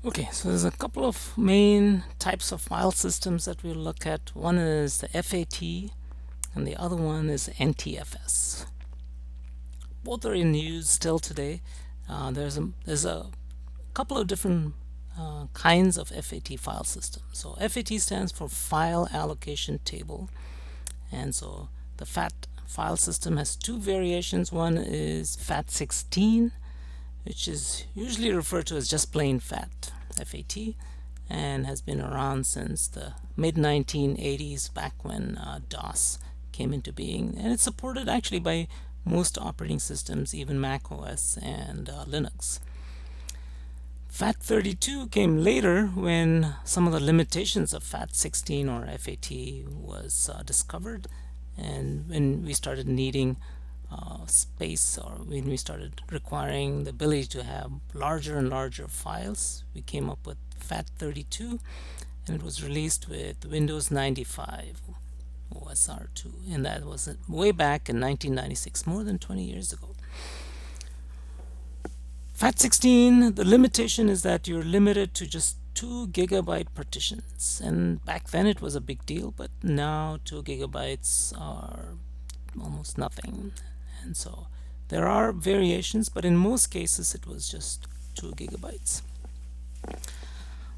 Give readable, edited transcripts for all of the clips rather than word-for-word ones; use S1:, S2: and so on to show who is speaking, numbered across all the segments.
S1: Okay, so there's a couple of main types of file systems that we'll look at. One is the FAT and the other one is NTFS. Both are in use still today. There's a couple of different kinds of FAT file systems. So FAT stands for File Allocation Table, and so the FAT file system has two variations. One is FAT16, which is usually referred to as just plain FAT, FAT, and has been around since the mid 1980s, back when DOS came into being, and it's supported actually by most operating systems, even Mac OS and Linux. FAT32 came later when some of the limitations of FAT16 or FAT was discovered, and when we started needing space, or when we started requiring the ability to have larger and larger files, we came up with FAT32, and it was released with Windows 95 OSR2, and that was way back in 1996, more than 20 years ago. FAT16, the limitation is that you're limited to just 2 gigabyte partitions, and back then it was a big deal, but now 2 gigabytes are almost nothing. And so there are variations, but in most cases it was just 2 gigabytes.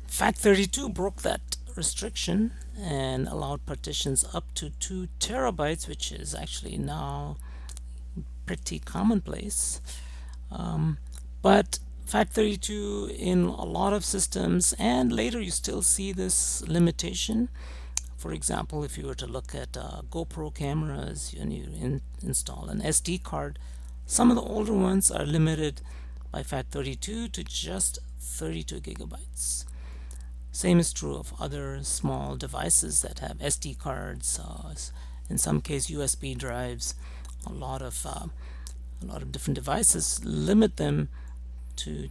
S1: FAT32 broke that restriction and allowed partitions up to 2 terabytes, which is actually now pretty commonplace. But FAT32 in a lot of systems, and later you still see this limitation. For example, if you were to look at GoPro cameras and you install an SD card, some of the older ones are limited by FAT32 to just 32 gigabytes. Same is true of other small devices that have SD cards, in some case USB drives. A lot of different devices limit them to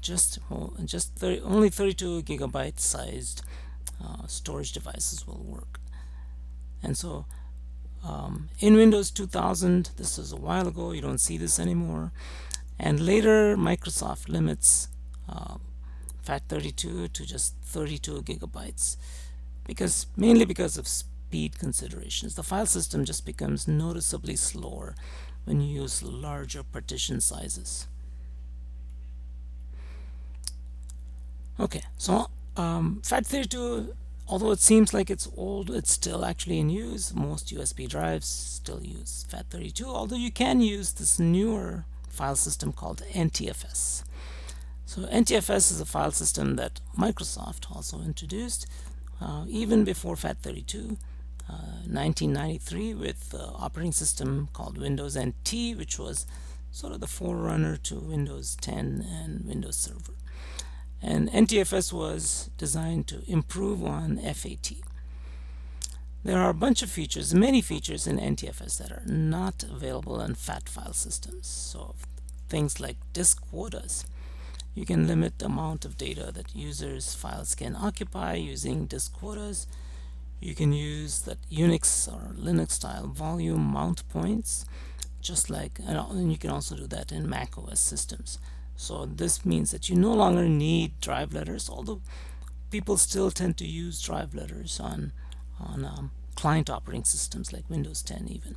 S1: only 32 gigabyte sized storage devices will work. And so in Windows 2000, this was a while ago, you don't see this anymore, and later Microsoft limits FAT32 to just 32 gigabytes, mainly because of speed considerations. The file system just becomes noticeably slower when you use larger partition sizes. Okay, so FAT32, although it seems like it's old, it's still actually in use. Most USB drives still use FAT32, although you can use this newer file system called NTFS. So NTFS is a file system that Microsoft also introduced even before FAT32, 1993, with the operating system called Windows NT, which was sort of the forerunner to Windows 10 and Windows Server. And NTFS was designed to improve on FAT. There are a bunch of features, many features in NTFS that are not available in FAT file systems. So things like disk quotas. You can limit the amount of data that users' files can occupy using disk quotas. You can use that Unix or Linux style volume mount points, and you can also do that in Mac OS systems. So this means that you no longer need drive letters, although people still tend to use drive letters on client operating systems like Windows 10 even.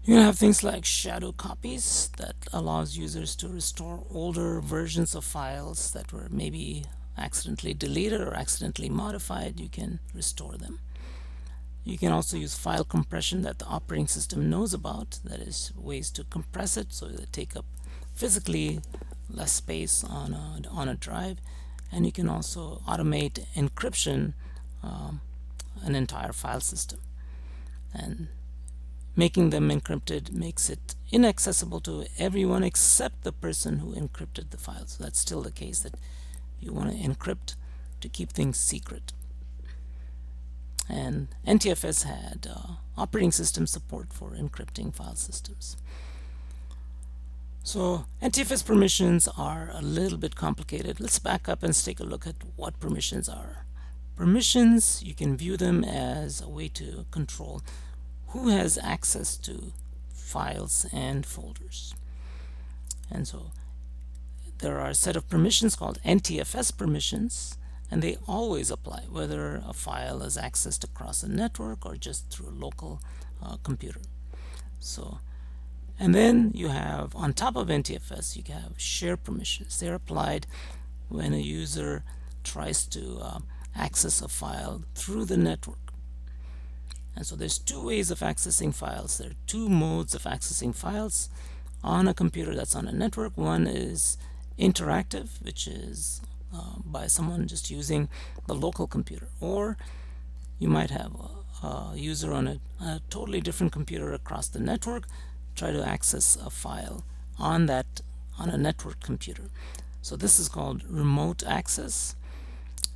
S1: You have things like shadow copies that allows users to restore older versions of files that were maybe accidentally deleted or accidentally modified. You can restore them. You can also use file compression that the operating system knows about, that is, ways to compress it so they take up physically less space on a drive. And you can also automate encryption an entire file system, and making them encrypted makes it inaccessible to everyone except the person who encrypted the file. So that's still the case, that you want to encrypt to keep things secret. And NTFS had operating system support for encrypting file systems. So NTFS permissions are a little bit complicated. Let's back up and take a look at what permissions are. Permissions, you can view them as a way to control who has access to files and folders. And so there are a set of permissions called NTFS permissions, and they always apply whether a file is accessed across a network or just through a local computer. So, and then you have, on top of NTFS, you have share permissions. They're applied when a user tries to access a file through the network. And so there's two ways of accessing files. There are two modes of accessing files on a computer that's on a network. One is interactive, which is by someone just using the local computer, or you might have a user on a totally different computer across the network try to access a file on a network computer. So this is called remote access,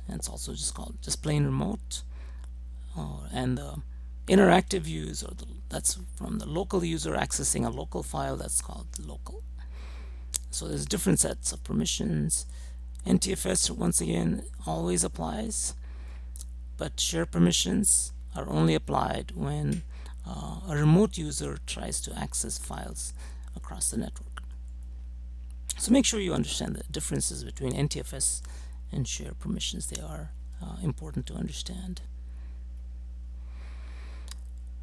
S1: and it's also just called just plain remote. And the interactive views, that's from the local user accessing a local file, that's called local. So there's different sets of permissions. NTFS, once again, always applies, but share permissions are only applied when a remote user tries to access files across the network. So make sure you understand the differences between NTFS and share permissions. They are important to understand.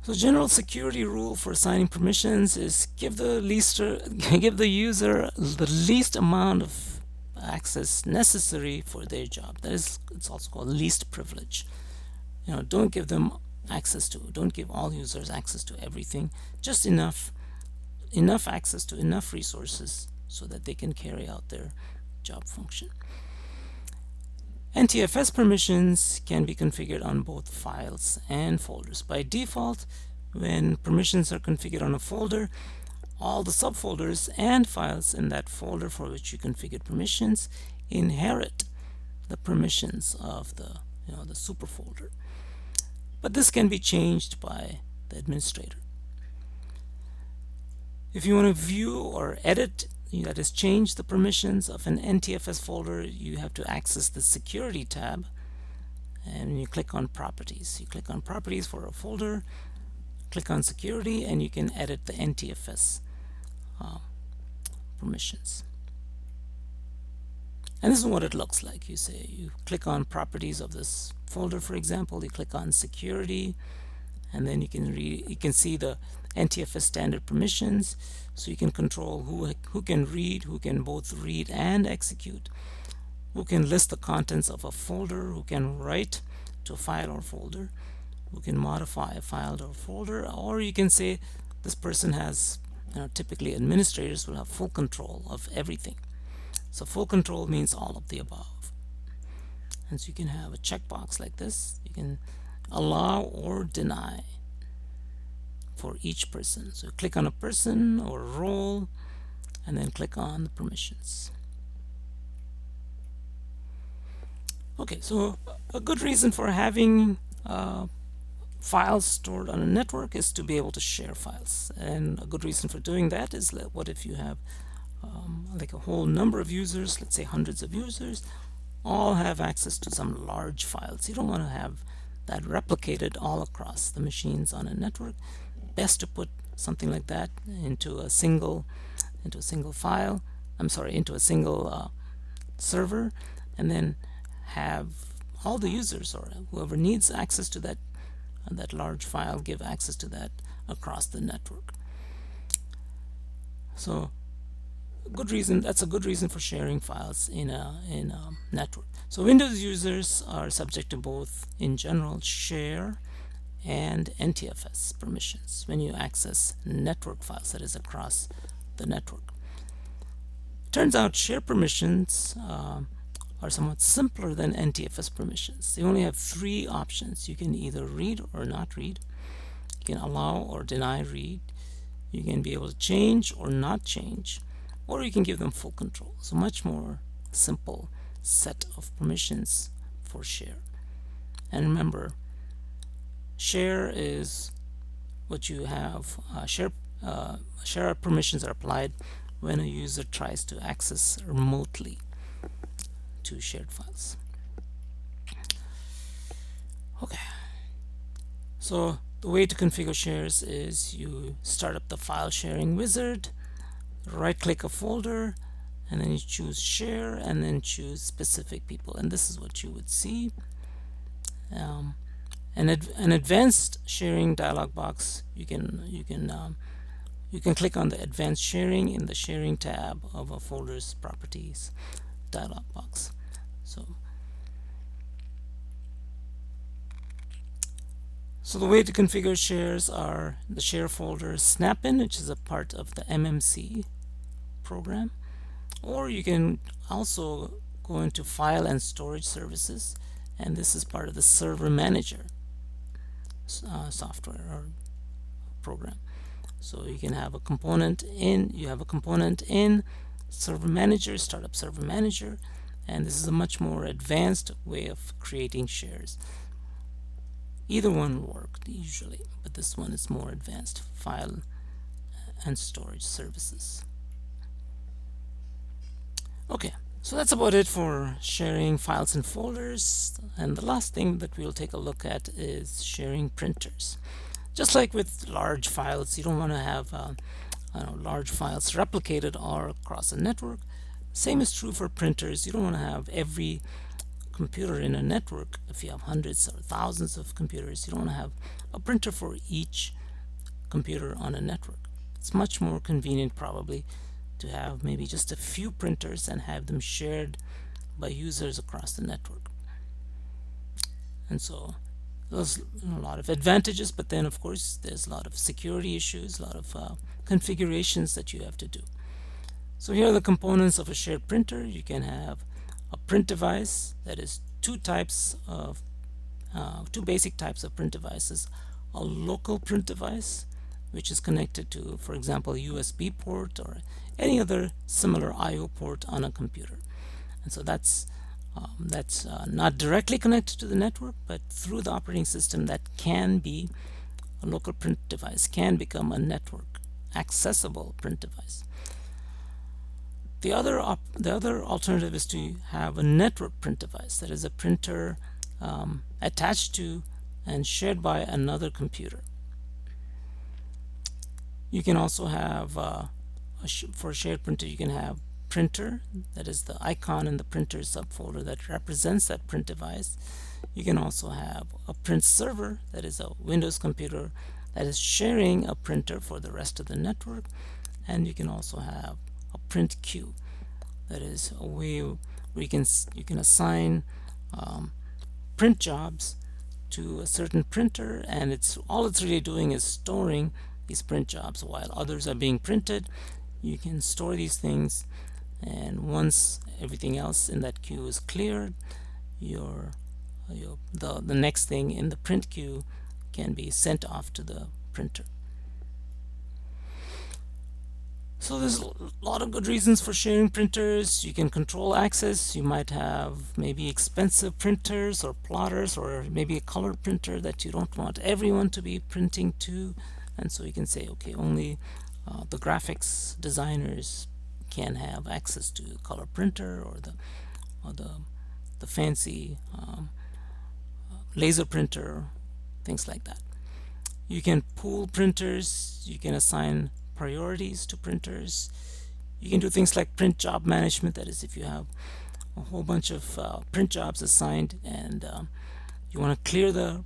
S1: So general security rule for assigning permissions is give the user the least amount of access necessary for their job. That is, it's also called least privilege. Don't give them don't give all users access to everything, just enough access to enough resources so that they can carry out their job function. NTFS permissions can be configured on both files and folders. By default, when permissions are configured on a folder, all the subfolders and files in that folder for which you configured permissions inherit the permissions of the superfolder. But this can be changed by the administrator. If you want to view or edit, that is, change the permissions of an NTFS folder, you have to access the Security tab, and you click on Properties. You click on Properties for a folder, click on Security, and you can edit the NTFS permissions. And this is what it looks like. You click on Properties of this folder, for example, you click on Security, and then you can see the NTFS standard permissions, so you can control who can read, who can both read and execute, who can list the contents of a folder, who can write to a file or folder, who can modify a file or folder, or you can say this person has, typically administrators will have full control of everything. So full control means all of the above. And so you can have a checkbox like this. You can allow or deny for each person. So click on a person or a role, and then click on the permissions. Okay, so a good reason for having files stored on a network is to be able to share files. And a good reason for doing that is, what if you have like a whole number of users, let's say hundreds of users, all have access to some large files. You don't want to have that replicated all across the machines on a network. Best to put something like that into a single file. Into a single server, and then have all the users or whoever needs access to that large file give access to that across the network. So that's a good reason for sharing files in a network. So Windows users are subject to both, in general, share and NTFS permissions when you access network files, that is, across the network. Turns out share permissions are somewhat simpler than NTFS permissions. They only have three options. You can either read or not read. You can allow or deny read. You can be able to change or not change, or you can give them full control. So much more simple set of permissions for share. And remember, share is what you have. Share permissions are applied when a user tries to access remotely to shared files. Okay, so the way to configure shares is you start up the file sharing wizard, right click a folder, and then you choose share and then choose specific people, and this is what you would see. um, an advanced sharing dialog box. You can click on the advanced sharing in the sharing tab of a folder's properties dialog box. So the way to configure shares are the share folder snap-in, which is a part of the MMC program, or you can also go into file and storage services, and this is part of the server manager software or program. So you can have a component in server manager, startup server manager, and this is a much more advanced way of creating shares. Either one will work usually, but this one is more advanced, file and storage services. Okay, so that's about it for sharing files and folders. And the last thing that we'll take a look at is sharing printers. Just like with large files, you don't want to have large files replicated all across a network. Same is true for printers. You don't want to have every computer in a network. If you have hundreds or thousands of computers, you don't want to have a printer for each computer on a network. It's much more convenient probably to have maybe just a few printers and have them shared by users across the network. And so there's a lot of advantages, but then of course there's a lot of security issues, a lot of configurations that you have to do. So here are the components of a shared printer. You can have a print device, that is two basic types of print devices. A local print device, which is connected to, for example, a USB port or any other similar I/O port on a computer. And so that's not directly connected to the network, but through the operating system, that can be a local print device, can become a network accessible print device. The other alternative is to have a network print device, that is a printer attached to and shared by another computer. You can also have for a shared printer, you can have printer, that is the icon in the printer subfolder that represents that print device. You can also have a print server, that is a Windows computer that is sharing a printer for the rest of the network. And you can also have a print queue, that is a way where you can assign print jobs to a certain printer, and all it's really doing is storing these print jobs while others are being printed. You can store these things, and once everything else in that queue is cleared, the next thing in the print queue can be sent off to the printer. So there's a lot of good reasons for sharing printers. You can control access. You might have maybe expensive printers or plotters, or maybe a color printer that you don't want everyone to be printing to, and so you can say, okay, only the graphics designers can have access to a color printer, or the fancy laser printer, things like that. You can pool printers. You can assign priorities to printers. You can do things like print job management, that is if you have a whole bunch of print jobs assigned and you want to clear the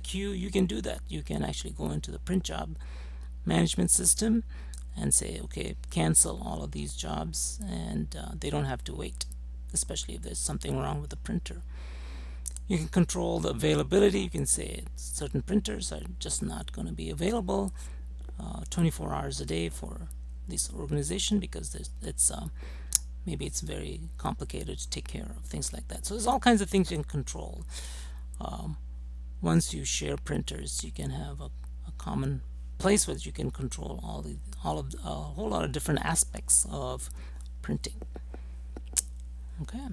S1: queue, you can do that. You can actually go into the print job management system and say, okay, cancel all of these jobs, and they don't have to wait, especially if there's something wrong with the printer. You can control the availability. You can say certain printers are just not going to be available 24 hours a day for this organization because maybe it's very complicated to take care of things like that. So there's all kinds of things you can control. Once you share printers, you can have a common place where you can control a whole lot of different aspects of printing. Okay.